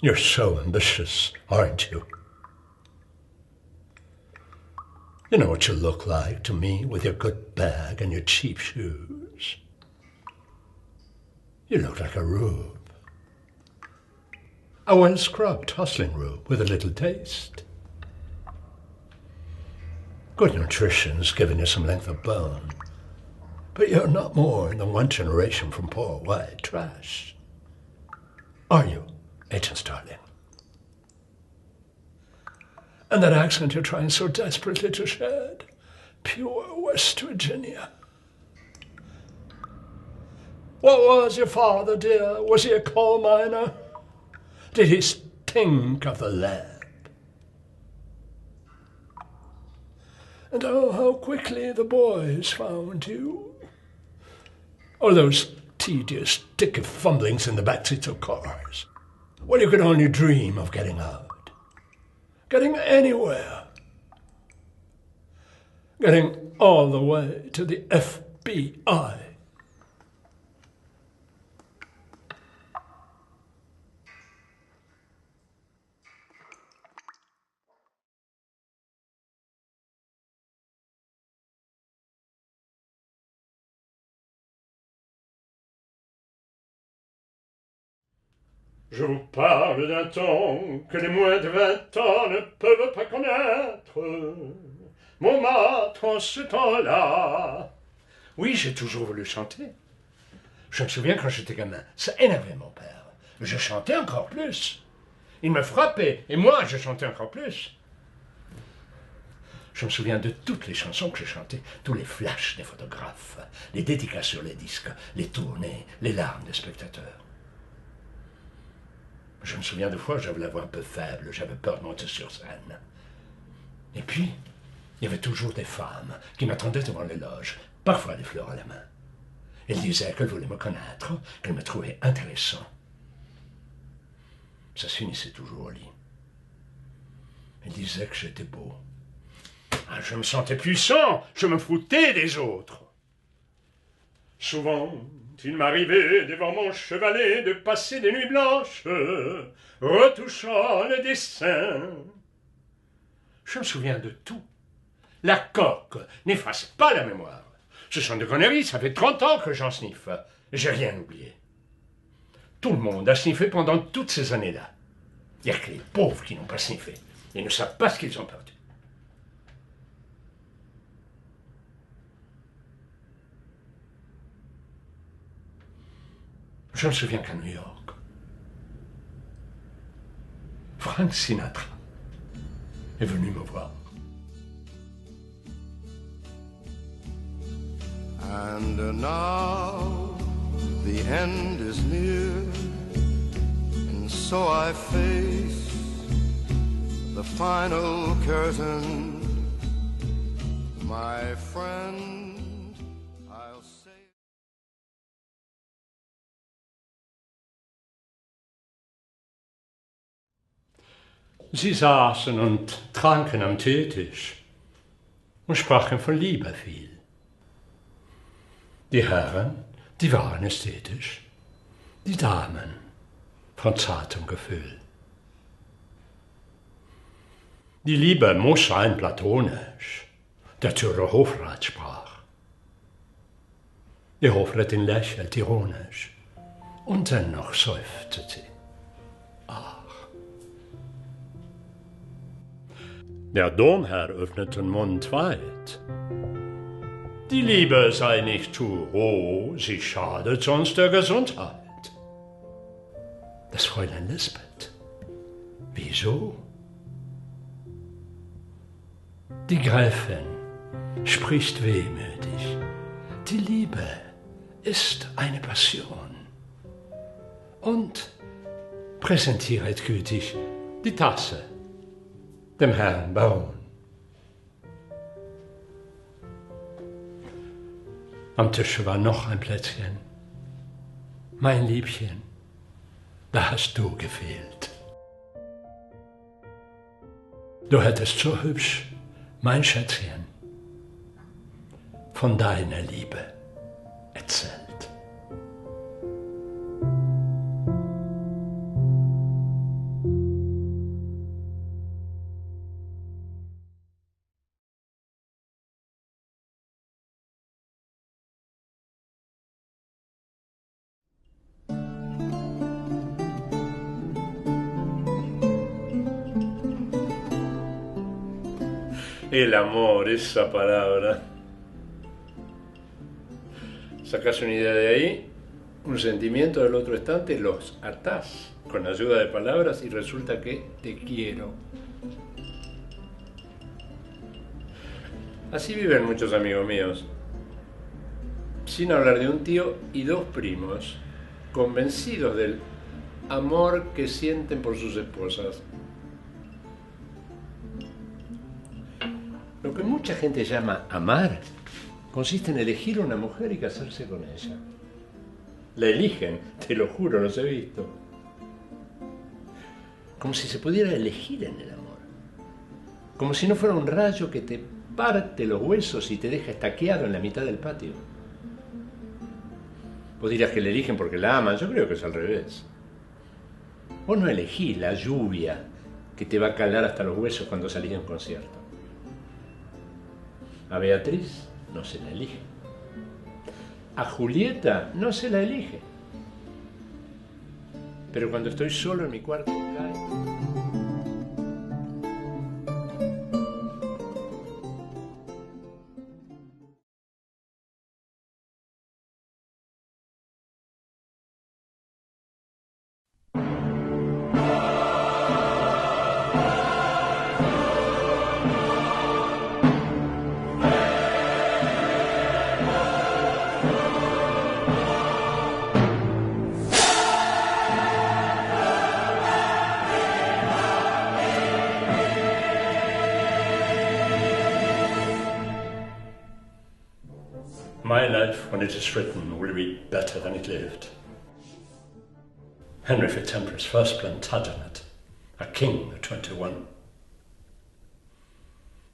You're so ambitious, aren't you? You know what you look like to me with your good bag and your cheap shoes. You look like a rube. A well-scrubbed, hustling rube with a little taste. Good nutrition's giving you some length of bone, but you're not more than one generation from poor white trash. Are you, Agent Starling? And that accent you're trying so desperately to shed, pure West Virginia. What was your father, dear? Was he a coal miner? Did he stink of the lab? And oh, how quickly the boys found you. All those tedious, sticky fumblings in the backseats of cars. Well, you could only dream of getting out. Getting anywhere. Getting all the way to the FBI. Je vous parle d'un temps que les moins de 20 ans ne peuvent pas connaître. Montmartre en ce temps-là. Oui, j'ai toujours voulu chanter. Je me souviens quand j'étais gamin, ça énervait mon père. Je chantais encore plus. Il me frappait, et moi je chantais encore plus. Je me souviens de toutes les chansons que j'ai chantées, tous les flashs des photographes, les dédicaces sur les disques, les tournées, les larmes des spectateurs. Je me souviens de fois, j'avais la voix un peu faible, j'avais peur de monter sur scène. Et puis, il y avait toujours des femmes qui m'attendaient devant les loges, parfois des fleurs à la main. Elles disaient qu'elles voulaient me connaître, qu'elles me trouvaient intéressant. Ça se finissait toujours au lit. Elles disaient que j'étais beau. Ah, je me sentais puissant, je me foutais des autres. Souvent, il m'arrivait devant mon chevalet de passer des nuits blanches, retouchant le dessin. Je me souviens de tout. La coque n'efface pas la mémoire. Ce sont des conneries, ça fait 30 ans que j'en sniffe. J'ai rien oublié. Tout le monde a sniffé pendant toutes ces années-là. Il n'y a que les pauvres qui n'ont pas sniffé. Ils ne savent pas ce qu'ils ont perdu. Je me souviens qu'à New York, Frank Sinatra est venu me voir. And now the end is near, and so I face the final curtain, my friend, I'll say. Sie saßen und tranken am Teetisch und sprachen von Liebe viel. Die Herren, die waren ästhetisch, die Damen von zartem Gefühl. Die Liebe muss sein platonisch, der Zürcher Hofrat sprach. Die Hofrätin lächelt ironisch und dennoch seufzte sie. Der Domherr öffnete den Mund weit. Die Liebe sei nicht zu roh, sie schadet sonst der Gesundheit. Das Fräulein Lisbeth. Wieso? Die Gräfin spricht wehmütig. Die Liebe ist eine Passion. Und präsentiert gütig die Tasse dem Herrn Baron. Am Tische war noch ein Plätzchen. Mein Liebchen, da hast du gefehlt. Du hättest so hübsch, mein Schätzchen, von deiner Liebe erzählt. El amor, esa palabra. Sacás una idea de ahí, un sentimiento del otro estante, los atás con ayuda de palabras y resulta que te quiero. Así viven muchos amigos míos, sin hablar de un tío y dos primos, convencidos del amor que sienten por sus esposas. Lo que mucha gente llama amar consiste en elegir a una mujer y casarse con ella. La eligen, te lo juro, los he visto. Como si se pudiera elegir en el amor. Como si no fuera un rayo que te parte los huesos y te deja estaqueado en la mitad del patio. Vos dirás que la eligen porque la aman, yo creo que es al revés. Vos no elegís la lluvia que te va a calar hasta los huesos cuando salís de un concierto. A Beatriz no se la elige. A Julieta no se la elige. Pero cuando estoy solo en mi cuarto, cae. My life, when it is written, will read better than it lived. Henry Fitzhenry's first Plantagenet, a king at 21.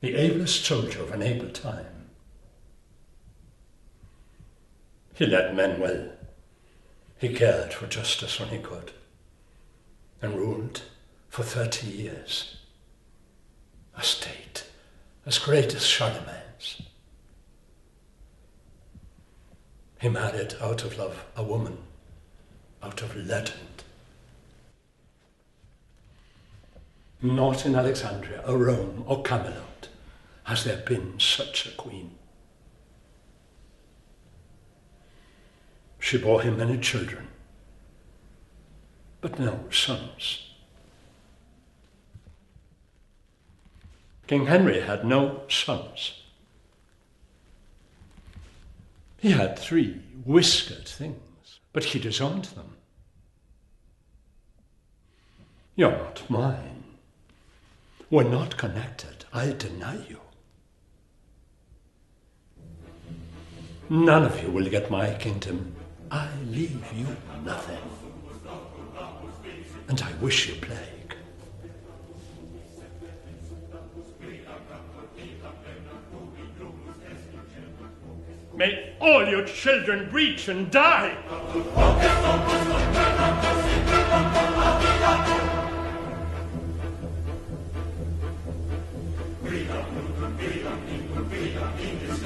The ablest soldier of an able time. He led men well. He cared for justice when he could, and ruled for 30 years. A state as great as Charlemagne's. He married out of love a woman out of legend. Not in Alexandria, or Rome, or Camelot has there been such a queen. She bore him many children, but no sons. King Henry had no sons. He had 3 whiskered things, but he disowned them. You're not mine. We're not connected. I deny you. None of you will get my kingdom. I leave you nothing. And I wish you plague. May all your children breach and die! Viva, viva, viva, viva, viva,